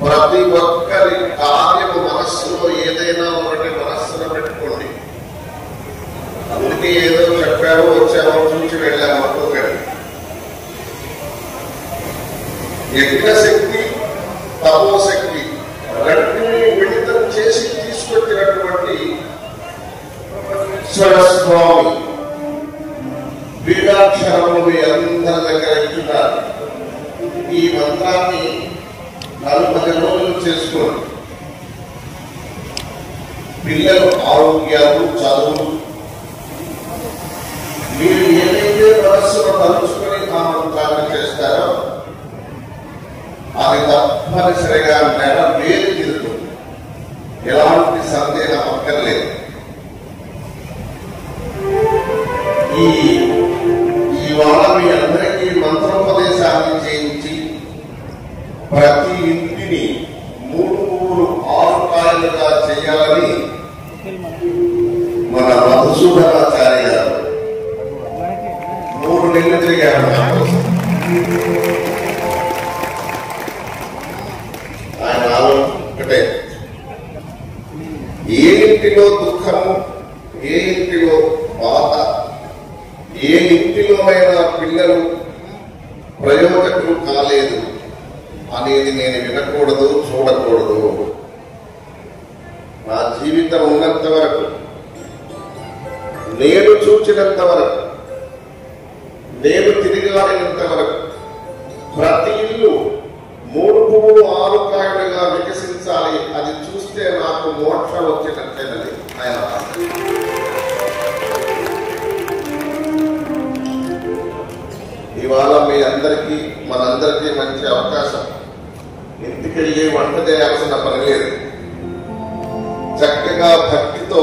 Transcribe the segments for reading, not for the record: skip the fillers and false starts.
ప్రతి ఒక్కరి కార్యము మనస్సులో ఏదైనా ఒకటి మనస్సులో పెట్టుకోండి. అందుకే ఏదో చెప్పారో వచ్చామో చూసి వెళ్ళాము అనుకోకండి. యజ్ఞశక్తి తపోశక్తి రెంటిని మిళితం చేసి తీసుకొచ్చినటువంటి ఈశ్వర స్వామి బీజాక్షరము మీ అందరి దగ్గర ఇస్తున్నారు. ఈ మంత్రాన్ని 40 రోజులు చేసుకోండి. పిల్లలు ఆరోగ్యాలు చదువులు మీరు ఏదైతే మనస్సును తలుచుకొని ఆ మంత్రాన్ని చేస్తారో అది తప్పనిసరిగా నెరవేరి తీరుతుంది. ఎలాంటి సందేహం అక్కర్లేదు. ఇవాళ మీ అందరికీ మంత్రోపదేశాన్ని చేయించి ప్రతి ఇంటిని 3 ఆరుకాయలుగా చేయాలని మన మధుసూదనాచార్య గారు 3 నెలలు తిరిగారు. ఆయన ఒకటే, ఏ ఇంటిలో దుఃఖము, ఏ ఇంటిలో బాధ, ఏ ఇంటిలోనైనా పిల్లలు ప్రయోజకులు కాలేదు అనేది నేను వినకూడదు, చూడకూడదు. నా జీవితం ఉన్నంత వరకు, నేను చూచినంత వరకు, నేను తిరిగి రాడినంత వరకు ప్రతి ఇల్లు 3 ఆరుకాయలుగా వికసించాలి. అది చూస్తే నాకు మోక్షం వచ్చినట్లేనది ఆయన. ఇవాళ మీ అందరికీ మనందరికీ మంచి అవకాశం. ఇంటికెళ్ళి వంట చేయాల్సిన పని లేదు. చక్కగా భక్తితో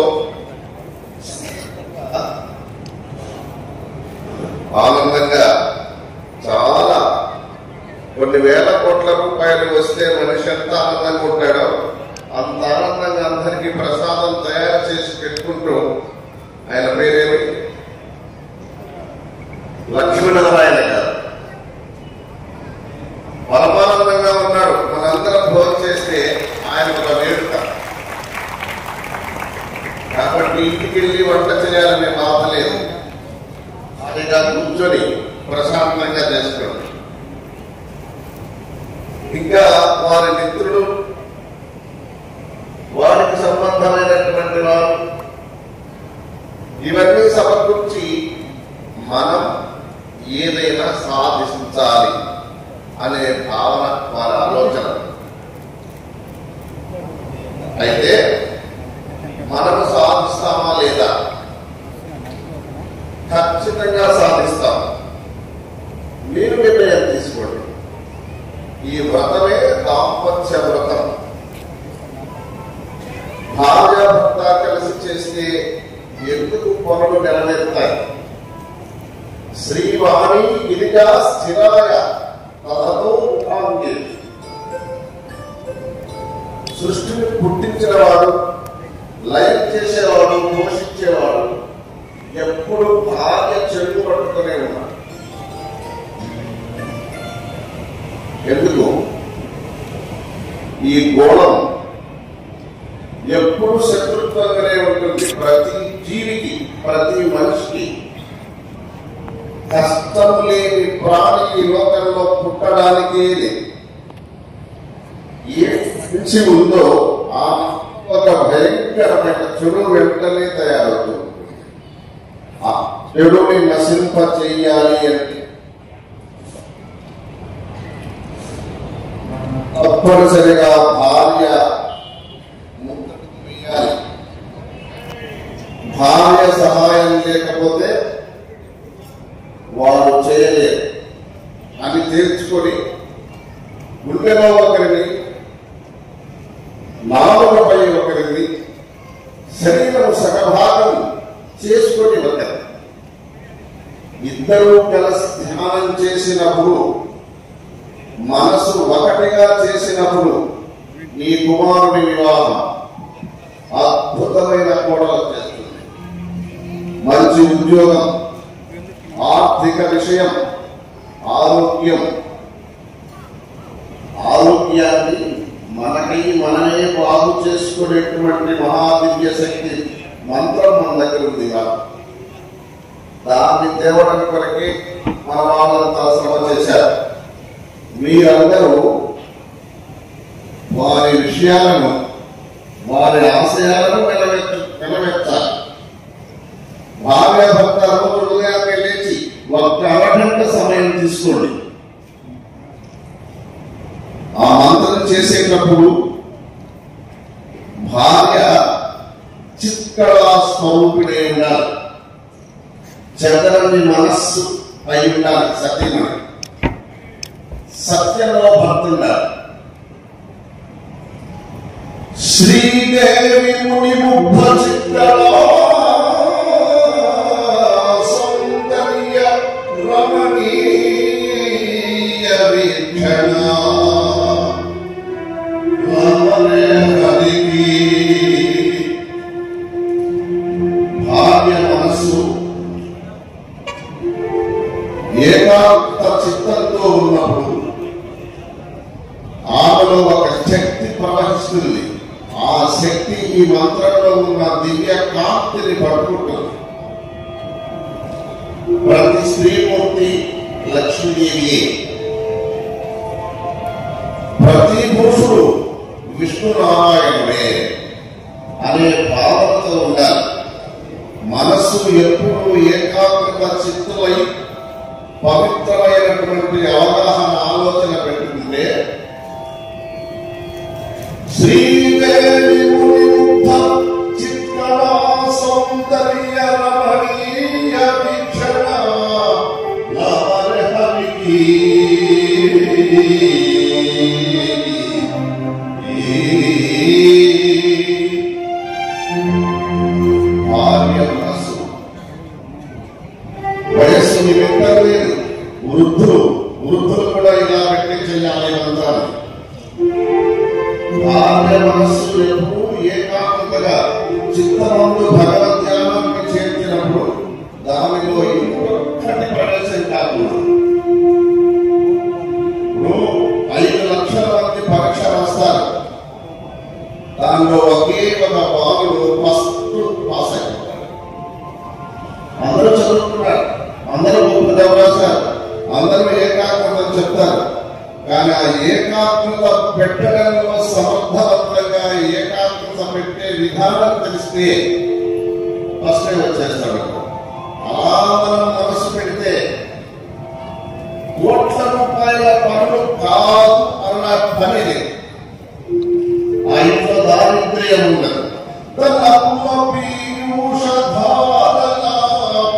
ఆనందంగా చాలా కొన్ని వేల కోట్ల రూపాయలు వస్తే మనిషి ఎంత ఆనందంగా ఉంటాడో అంత ఆనందంగా అందరికీ ప్రసాదం తయారు చేసి పెట్టుకుంటూ, ఆయన పేరేమి లక్ష్మీనారాయణ గారు పరమానందంగా ఉన్నాడు. మనందరం భోజనం చేస్తే ఆయన ఒక వేడుక. కాబట్టి ఇంటికి వెళ్ళి వంట చేయాలనే బాధ లేదు. అదిగా కూర్చొని ప్రశాంతంగా చేసుకోండి. ఇంకా వారి మిత్రులు, వారికి సంబంధమైనటువంటి వారు ఇవన్నీ సమకూర్చి మనం ఏదైనా సాధించాలి అనే భావన వారి ఆలోచన. అయితే మనం సాధిస్తామా లేదా? ఖచ్చితంగా సాధిస్తాం. మీరు నిర్ణయం తీసుకోండి. ఈ వ్రతమే దాంపత్య వ్రతం. భార్యాభర్త కలిసి చేస్తే ఎందుకు పనులు నెరవేరుతాయి? శ్రీవాణి గిరిజా స్థిరాయ తదతో ముఖాంగి. సృష్టిని పుట్టించిన వాడు, లైఫ్ చేసేవాడు, పోషించేవాడు ఎప్పుడు భార్య చెడు పట్టుకునే ఉన్నాడు. ఎందుకు? ఈ గోళం ఎప్పుడు శత్రుత్వంగానే ఉంటుంది. ప్రతి జీవికి, ప్రతి మనిషికి కష్టం లేని ప్రాణి ఈ లోకంలో పుట్టడానికి ఏ నుంచి ఉందో ఆ ఒక భయంకరమైన చెడు వెంటనే తయారవుతుంది. ఆ చెడుని నశింప చెయ్యాలి అంటే తప్పనిసరిగా భార్య ముందుకు వేయాలి. భార్య సహాయం లేకపోతే వారు చేయలేరు అని తీర్చుకొని గుండెలో ఒకరిని, నాలుగుపై ఒకరిని, శరీరం సగభాగం చేసుకొని ఒకరి ఇద్దరూ కలిసి ధ్యానం చేసినప్పుడు, మనసు ఒకటిగా చేసినప్పుడు నీ కుమారుని వివాహం అద్భుతమైన కోడలు చేస్తుంది. మంచి ఉద్యోగం, ఆర్థిక విషయం, ఆరోగ్యం, ఆరోగ్యాన్ని మనకి మనమే బాగు చేసుకునేటువంటి మహాదివ్య శక్తి మంత్రం మన దగ్గర ఉంది. దాన్ని తేవడం కొరకే మన వాళ్ళంతా శ్రమ చేశారు. మీరందరూ వారి విషయాలను, వారి ఆశయాలను నిలబెట్టాలి. భార్యాభర్త రోజు ఉదయాన్నే లేచి ఒక అరగంట సమయం తీసుకోండి. ఆ మంత్రం చేసేటప్పుడు భార్య చిత్కళా స్వరూపిణే ఉండాలి. చదరని మనస్సు అయి ఉండాలి. సత్యంలో భక్తి ఉండాలి. శ్రీదేవి ముని ముగ్ధ చిత్కళా సౌందర్య రమణీయ వీక్షణ భార్య మనస్సు ఏకాంత చిత్తంతో ఉన్నప్పుడు ఆమెలో ఒక శక్తి ప్రవహిస్తుంది. ఆ శక్తి ఈ మంత్రంలో ఉన్న దివ్య కాంతిని పట్టుకుంటుంది. ప్రతి స్త్రీమూర్తి లక్ష్మీదేవియే. ప్రతి పురుషుడు విష్ణునారాయణుడే అనే భావనతో ఉండాలి. మనస్సు ఎప్పుడు ఏకాగ్రత చిత్తులై పవిత్రమైనటువంటి అవగాహన ఆలోచన పెట్టుకుంటే శ్రీదేవి మునిముగ్ధ చిత్కళా సౌందర్య రమణీయ వీక్షణ లహరికి భార్య మనస్సు వయస్సు నిమిత్తం లేదు. వృద్ధులు కూడా ఇలా పెట్టి చెయ్యాలి మంత్రాలు. భార్య మనస్సు ఎప్పుడు ఏకాంతగా చిత్తమందు భగవద్ ధ్యానానికి చేర్చినప్పుడు దానిలో ఇంకొకటి ప్రవేశం కాకుండా 5 లక్షల మంది పరీక్ష రాస్తారు. దానిలో ఒకే ఒక బాలుడు ఫస్ట్ పాస్ అయిపోతారు. అందరూ చదువుతున్నారు, అందరూ గొప్ప రాశారు, అందరూ ఏకాగ్రత చెప్తారు. కానీ ఆ ఏకాగ్రత పెట్టడంలో సమర్థవంతంగా ఏకాగ్రత పెట్టే విధానం తెలిస్తే ఫస్ట్ వచ్చేస్తాడు. అలా మనం మనసు పెడితే కోట్ల రూపాయల పనులు కాదు అన్న పని లేదు. ఆ ఇంట్లో దారిద్ర్యం ఉండదు.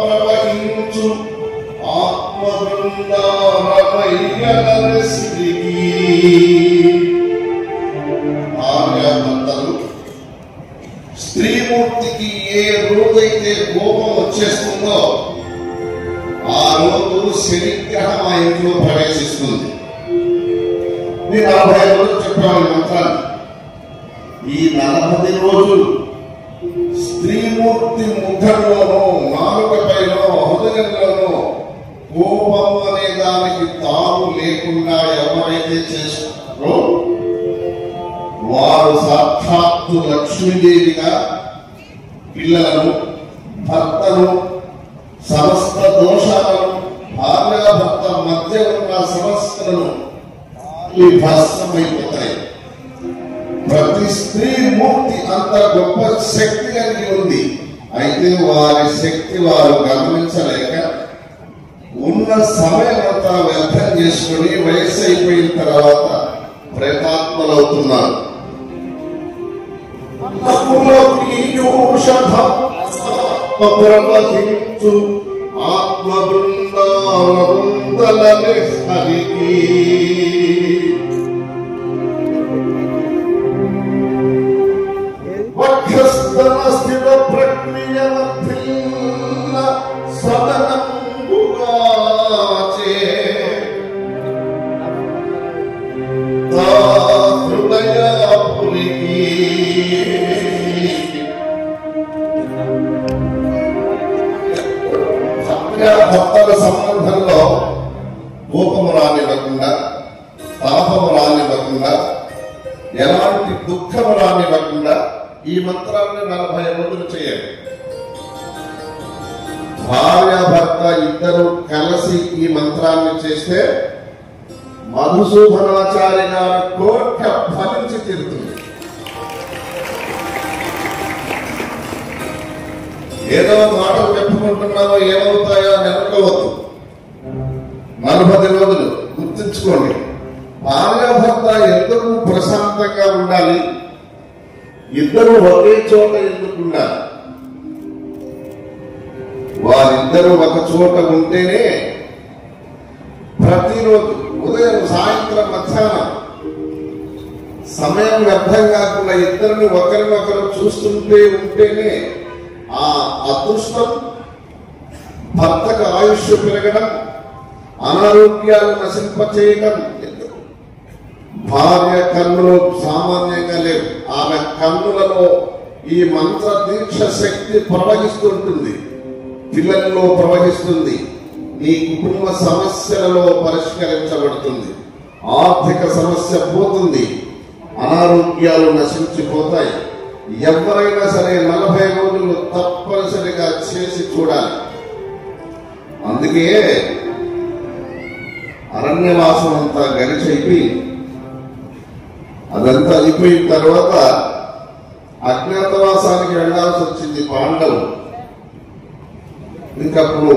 ప్రవహించు ఆత్మబృందాలు స్త్రీమూర్తికి ఏ రోజైతే కోపం వచ్చేస్తుందో ఆ రోజు శనిగ్రహం ఆ ఇంట్లో ప్రవేశిస్తుంది. నేను 40 రోజులు చెప్పాను మంత్రాన్ని. ఈ 40 రోజులు స్త్రీమూర్తి ముఖంలోనూ, నాలుకపైనో, హృదయంలోనూ కోపం అనే దానికి తాను లేకుండా ఎవరైతే చేస్తారో వారు సాక్షాత్తు లక్ష్మీదేవిగా పిల్లలను, భర్తను, సమస్త దోషాలను, భార్యాభర్త మధ్య ఉన్న సమస్యలను భస్మైపోతాయి. ప్రతి స్త్రీ మూర్తి అంత గొప్ప శక్తి కలిగి ఉంది. అయితే వారి శక్తి వారు గమనించలేక ఉన్న సమయం అంతా వ్యర్థం చేసుకుని వయస్సు అయిపోయిన తర్వాత ప్రేతాత్మలవుతున్నారు. వక్షస్థల ప్రక్రియ సదనంబుగాచే హృదయపురికి భక్తుల సంబంధంలో కోపము రానివ్వకుండా ఎలాంటి దుఃఖం రానివ్వకుండా ఈ మంత్రాన్ని 40 రోజులు చేయాలి. భార్య భర్త ఇద్దరు కలిసి ఈ మంత్రాన్ని చేస్తే మధుసూదనాచార్య గారి కోరిక ఫలించి తీరుతుంది. ఏదో మాటలు చెప్పుకుంటున్నామో ఏమవుతాయో అని అనుకోవద్దు. 40 రోజులు గుర్తుంచుకోండి. భార్య భర్త ఎందుకు ప్రశాంతంగా ఉండాలి, ఇద్దరు ఒకే చోట ఎందుకు ఉండాలి? వారిద్దరూ ఒక చోట ఉంటేనే ప్రతిరోజు ఉదయం సాయంత్రం మధ్యాహ్నం సమయం వ్యర్థం కాకుండా ఇద్దరిని ఒకరినొకరు చూస్తుంటే ఉంటేనే ఆ అదృష్టం, భర్తకు ఆయుష్ పెరగడం, అనారోగ్యాలు నశింపచేయడం. భార్య కన్నులు సామాన్యంగా లేవు. ఆమె కన్నులలో ఈ మంత్ర దీక్ష శక్తి ప్రవహిస్తుంటుంది, పిల్లల్లో ప్రవహిస్తుంది. నీ కుటుంబ సమస్యలలో పరిష్కరించబడుతుంది, ఆర్థిక సమస్య పోతుంది, అనారోగ్యాలు నశించిపోతాయి. ఎవరైనా సరే 40 రోజులు తప్పనిసరిగా చేసి చూడాలి. అందుకే అరణ్యవాసం అంతా గడిచి అదంతా అయిపోయిన తర్వాత అజ్ఞాతవాసానికి వెళ్లాల్సి వచ్చింది పాండవులు. ఇంకప్పుడు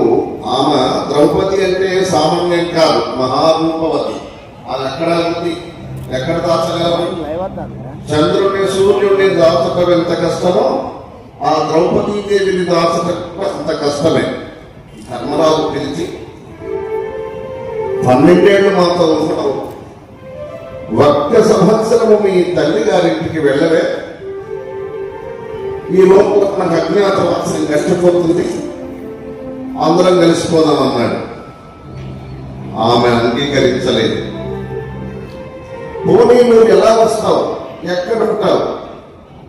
ఆమె ద్రౌపది అంటే సామాన్యం కాదు, మహారూపవతి. అది ఎక్కడ ఉంది, ఎక్కడ దాచగలరు? చంద్రుడిని సూర్యుడిని దాచటం ఎంత కష్టమో ఆ ద్రౌపదీదేవిని దాచటం అంత కష్టమే. ధర్మరాజు పిలిచి 12 ఏళ్ళు మాతో ఉండవు, 1 సంవత్సరము మీ తల్లి గారింటికి వెళ్ళవే, ఈ లోపల నాకు అజ్ఞాతవాసం గడిచిపోతుంది, అందరం కలిసిపోదామన్నాడు. ఆమె అంగీకరించలేదు. పోనీ నువ్వు ఎలా వస్తావు, ఎక్కడుంటావు,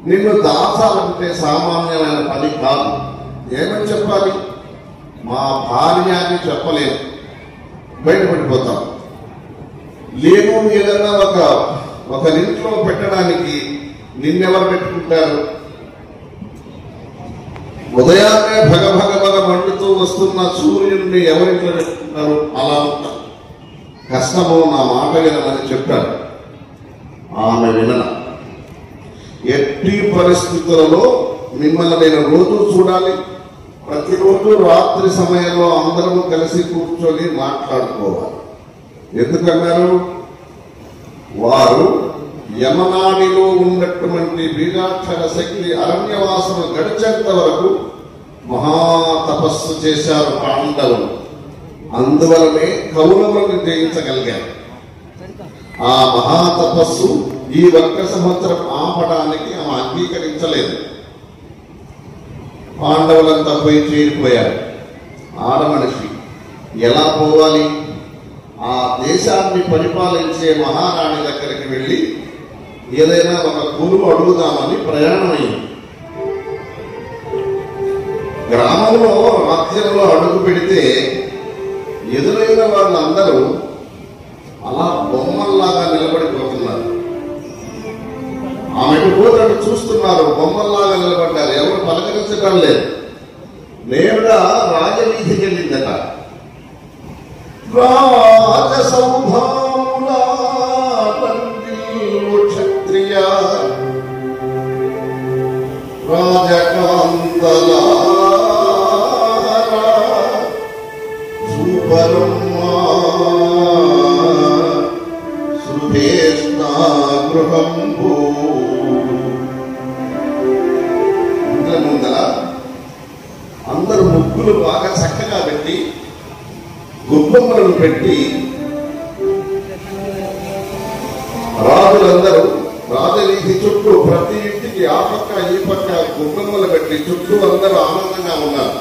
నిన్ను దాచాలంటే సామాన్యమైన పని కాదు. ఏమని చెప్పాలి? మా భార్య అని చెప్పలేదు, బయటపడిపోతాం. లేదు ఏదన్నా ఒకరింట్లో పెట్టడానికి నిన్నెవరు పెట్టుకుంటారు? ఉదయాన్నే భగభగ మండుతూ వస్తున్న సూర్యుడిని ఎవరింట్లో పెట్టుకుంటారు? అలా కష్టమో నా మాట వినమని చెప్పారు. ఆమె వినన. ఎట్టి పరిస్థితులలో మిమ్మల్ని నేను రోజు చూడాలి, ప్రతిరోజు రాత్రి సమయంలో అందరము కలిసి కూర్చొని మాట్లాడుకోవాలి. ఎందుకన్నారు? వారు యమనాడిలో ఉన్నటువంటి బీజాక్షర శక్తి అరణ్యవాసము గడిచేంత వరకు మహాతపస్సు చేశారు పాండవులు. అందువలనే కౌరవులను జయించగలిగారు. ఆ మహాతపస్సు ఈ 1 సంవత్సరం ఆపడానికి ఆమె అంగీకరించలేదు. పాండవులంతా పోయి చేరిపోయారు. ఆడమనిషి ఎలా పోవాలి? ఆ దేశాన్ని పరిపాలించే మహారాణి దగ్గరికి వెళ్ళి ఏదైనా ఒక గురువు అడుగుదామని ప్రయాణమైంది. గ్రామంలో రాజ్యంలో అడుగు పెడితే ఎదురైన వాళ్ళందరూ అలా బొమ్మల్లాగా నిలబడిపోతున్నారు. ఆమెకు పోతాడు చూస్తున్నారు, బొమ్మల్లాగా నిలబడ్డారు, ఎవరు పలకరించడం లేదు. నేరుగా రాజవీధికి వెళ్ళిందట. క్షత్రియ రాజకాంతల శుభరమ్మా గృహం ముందర అందరూ ముగ్గులు బాగా చక్కగా పెట్టి గుబ్బమ్మలను పెట్టి రాజులందరూ రాజవీధి చుట్టూ ప్రతి ఇంటికి ఆ పక్క ఈ పక్క గుబ్బమ్మలు పెట్టి చుట్టూ అందరూ ఆనందంగా ఉన్నారు.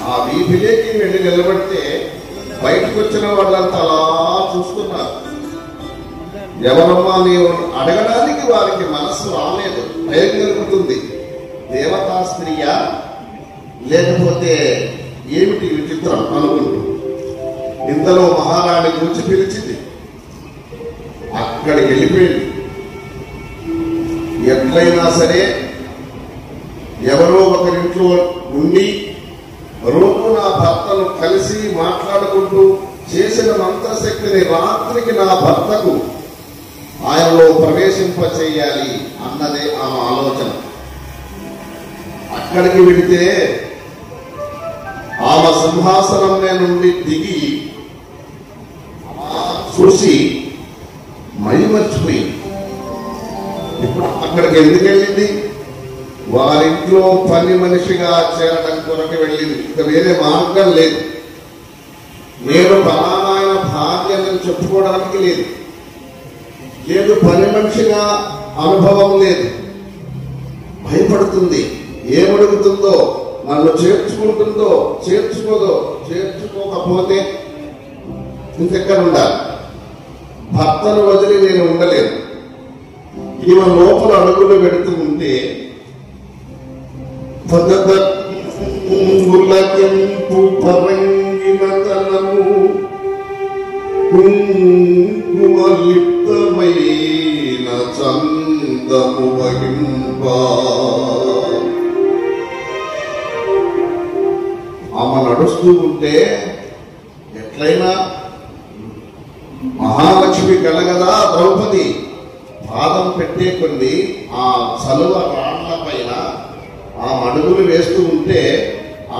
ఆ వీధిలోకి వెళ్ళి నిలబడితే బయటకు వచ్చిన వాళ్ళంతా అలా చూస్తున్నారు. ఎవరమ్మా నీవు అడగడానికి వారికి మనస్సు రాలేదు, భయం కలుగుతుంది. దేవతా స్త్రీయా లేకపోతే ఏమిటి విచిత్రం అనుకుంటూ ఇంతలో మహారాణి గురించి పిలిచింది. అక్కడికి వెళ్ళిపోయింది. ఎట్లయినా సరే ఎవరో ఒకరింట్లో ఉండి రోజు నా భర్తను కలిసి మాట్లాడుకుంటూ చేసిన మంత్రశక్తిని రాత్రికి నా భర్తకు ఆయనలో ప్రవేశింపచేయాలి అన్నదే ఆమె ఆలోచన. అక్కడికి వెళితే ఆమె సింహాసనం నుండి దిగి చూసి మైమర్చిపోయింది. ఇప్పుడు అక్కడికి ఎందుకు వెళ్ళింది? వారింట్లో పని మనిషిగా చేరడం కొరకు వెళ్ళింది. ఇక వేరే మార్గం లేదు. నేను ఫలానాయన భార్యను చెప్పుకోవడానికి లేదు. పని మనిషిగా అనుభవం లేదు. భయపడుతుంది. ఏమడుగుతుందో, నన్ను చేర్చుకుంటుందో చేర్చుకోదో, చేర్చుకోకపోతే ఇంకెక్కడ ఉండాలి? భర్తను వదిలి నేను ఉండలేను. ఈమె లోపల అడుగులు పెడుతూ ఉంటే పదకెంపు పరంగిన తనము కుంకుమలిప్తమైన చందము వహింప. ఆమె నడుస్తూ ఉంటే ఎట్లయినా మహాలక్ష్మి కలగదా ద్రౌపది పాదం పెట్టే కొన్ని ఆ చలువ రాళ్ల పైన ఆ అడుగులు వేస్తూ ఉంటే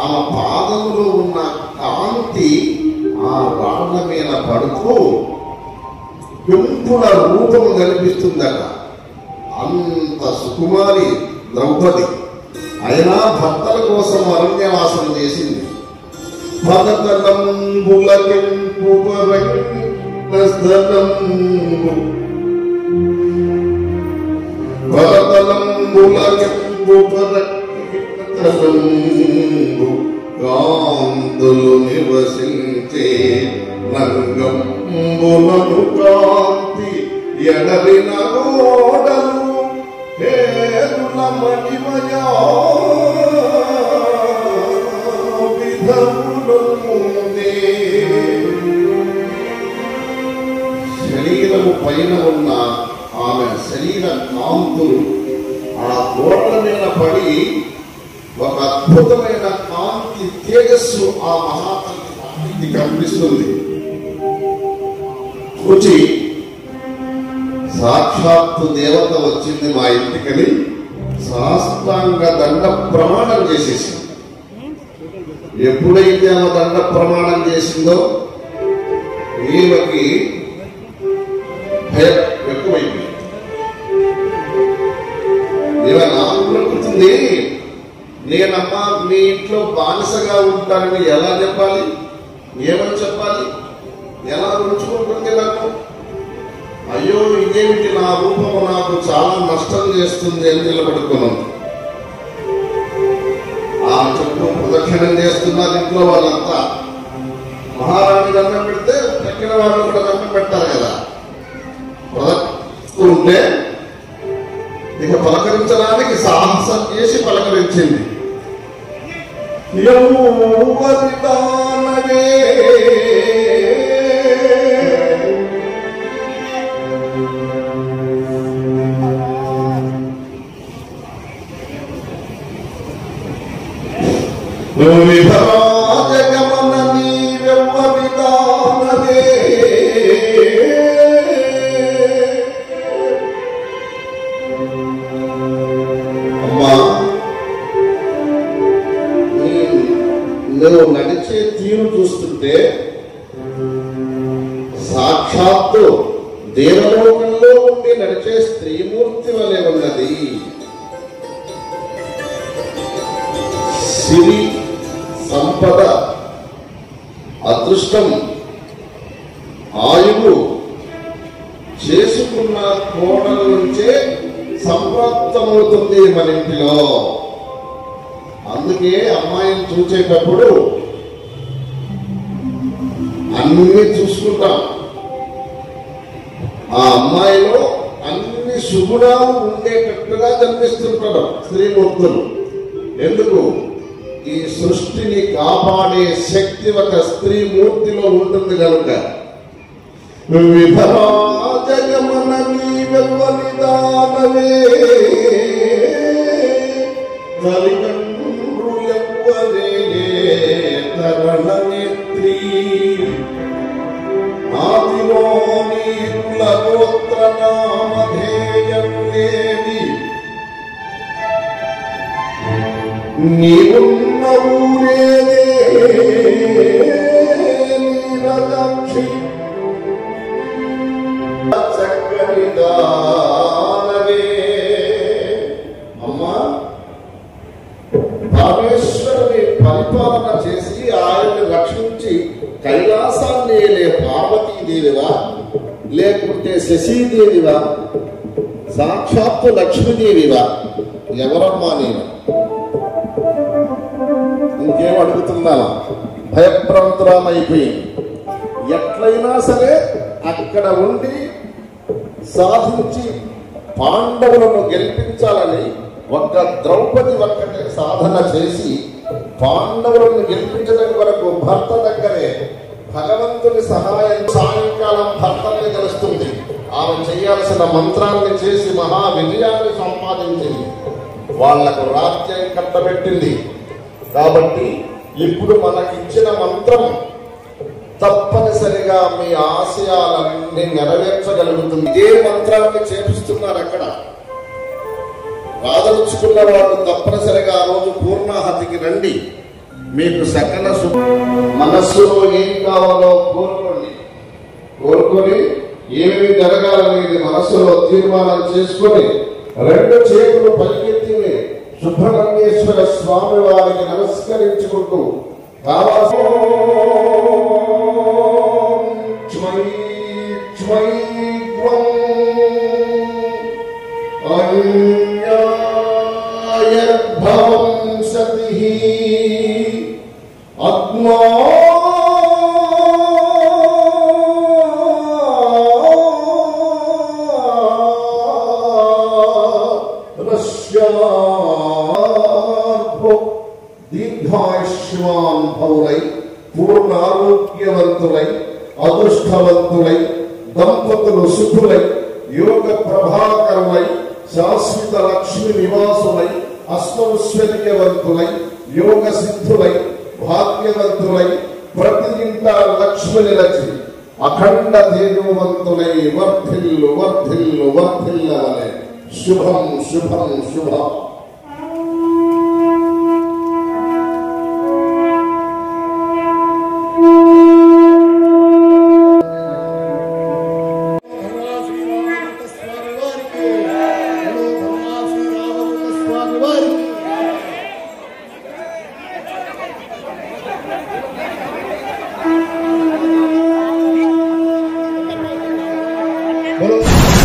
ఆమె పాదములో ఉన్న కాంతి ఆ రాళ్ల మీద పడుతూ పెంపుల రూపము కనిపిస్తుందట. అంత సుకుమారి ద్రౌపది అయినా భర్తల కోసం అరణ్యవాసం చేసింది. పదతలంబులకెంపు కాంతులు నివసించే రంగంబులను కాంతి ఎడలిన గోడలు హేతుల మణిమయా విధములునే. శరీరము పైన ఉన్న ఆమె శరీర కాంతులు ఆ గోడల మీద పడి ఒక అద్భుతమైన కాంతి తేజస్సు ఆ మహాతల్లి కనిపిస్తుంది. చూచి సాక్షాత్తు దేవత వచ్చింది మా ఇంటికని సాష్టాంగ దండ ప్రమాణం చేసేసింది. ఎప్పుడైతే ఆమె దండ ప్రమాణం చేసిందో ఈమెకి భయం ఎక్కువైంది. నాకుతుంది, నేనమ్మా మీ ఇంట్లో బానిసగా ఉంటానని ఎలా చెప్పాలి? ఏమని చెప్పాలి? ఎలా ఉంచుకుంటుంది నాకు? అయ్యో ఇదేమిటి, నా రూపము నాకు చాలా నష్టం చేస్తుంది అని నిలబడుకున్నాను. ఆ చుట్టూ ప్రదక్షిణం చేస్తున్నారు ఇంట్లో వాళ్ళంతా. మహారాణి దండం పెడితే తక్కిన వాళ్ళు కూడా దండం పెట్టారు కదా. ఉంటే ఇక పలకరించడానికి సాహసం చేసి పలకరించింది. జగమన నీవెవ్వరిదానదే నువ్వు నడిచే తీరు చూస్తుంటే సాక్షాత్తు దేవలోకంలో ఉండి నడిచే స్త్రీమూర్తి వలె ఉన్నది. సిరి సంపద అదృష్టం ఆయువు చేసుకున్న కోడల నుంచే సంప్రాప్తమవుతుంది మన ఇంటిలో. అందుకే అమ్మాయిని చూసేటప్పుడు అన్ని చూసుకుంటాం. ఆ అమ్మాయిలో అన్ని శుభుడాలు ఉండేటట్టుగా కనిపిస్తుంటారు స్త్రీమూర్తులు. ఎందుకు? ఈ సృష్టిని కాపాడే శక్తి ఒక స్త్రీమూర్తిలో ఉంటుంది కనుక. విభరాజగమన నీవెవ్వరిదానవే తల్లిదండ్రులెవ్వరే తరణనేత్రీ ఆదిలోని కులగోత్ర నామధేయం లేవి నీవున్న ఊరేదే నీరదక్షి చక్కని దానవే. అమ్మా, పరమేశ్వరుని పరిపాలన చేసి ఆయన్ని రక్షించి కైలాసాన్ని ఏలే పార్వతీదేవివా, లేకుంటే శశీదేవివా, సాక్షాత్తు లక్ష్మీదేవివా? ఎవరమ్మా నేను? ఇంకేం అడుగుతున్నాను? భయప్రాంతురాలైపోయి ఎట్లయినా సరే అక్కడ ఉండి సాధించి పాండవులను గెలిపించాలని ఒక్క ద్రౌపది ఒక్కటే సాధన చేసి పాండవులను గెలిపించడం వరకు భర్త దగ్గరే భగవంతుని సహాయం సాయంకాలం భర్తల్ని కలుస్తుంది. ఆమె చేయాల్సిన మంత్రాన్ని చేసి మహా విజయాన్ని సంపాదించింది, వాళ్లకు రాజ్యం కట్టబెట్టింది. కాబట్టి ఇప్పుడు మనకిచ్చిన మంత్రం తప్పనిసరిగా మీ ఆశయాలన్నీ నెరవేర్చగలుగుతుంది. ఇదే మంత్రాన్ని చేపిస్తున్నారు అక్కడ. రాదలుచుకున్న వాళ్ళు తప్పనిసరిగా ఆ రోజు పూర్ణాహతికి రండి. మీకు సకల మనస్సులో ఏం కావాలో కోరుకొని ఏమి జరగాలనేది మనస్సులో తీర్మానం చేసుకొని 2 చేతులు పైకెత్తి సుబ్రహ్మణ్యేశ్వర స్వామి వారికి నమస్కరించుకుంటూ కావాల్సిన ఆత్మా దీర్ఘాయుష్మాన్ భౌరై పూర్ణారోగ్యవంతులై అదృష్టవంతులై దంపతులు సుఖులై యోగ ప్రభాకరులై శాశ్వత లక్ష్మి నివాసులై అష్టైశ్వర్యవంతులై యోగ సిద్ధులై భాగ్యవంతులై ప్రతి ఇంట లక్ష్మి నిలచి అఖండ తేజవంతులై వర్ధిల్లు వర్ధిల్లు వర్ధిల్లవలే. శుభం శుభం శుభం. बोलो